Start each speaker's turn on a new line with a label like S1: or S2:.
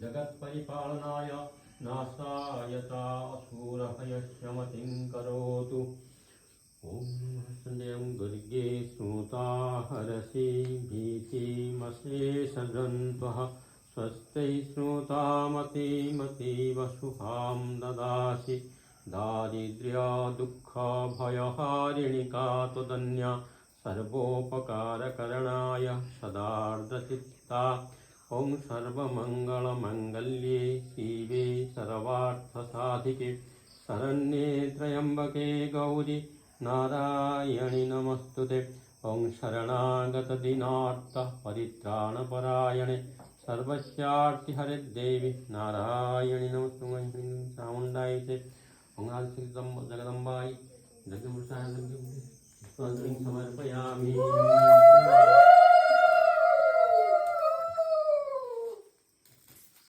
S1: जगत्परिपालनाय नाशाय च असुरभयशमतिं करोतु। ॐ सन्ध्यं दुर्गे स्नुता हरसि भीतिमशेषजन्त्वः स्वस्ति स्नुतामतिमतीव शुभां ददासि दारिद्र्यदुःखभयहारिणिका त्वदन्या सर्वोपकारकरणाय सदार्द्रचित्ता। ॐ सर्वमङ्गलमङ्गल्ये शिवे सर्वार्थसाधिके शरण्ये त्र्यम्बके गौरि नारायणि नमस्तुते। ॐ शरणागतदीनार्थ परित्राणपरायणे सर्वस्यार्तिहरे देवी नारायणि नमस्तुते। चामुण्डायै च जगदम्बायै समर्पयामि।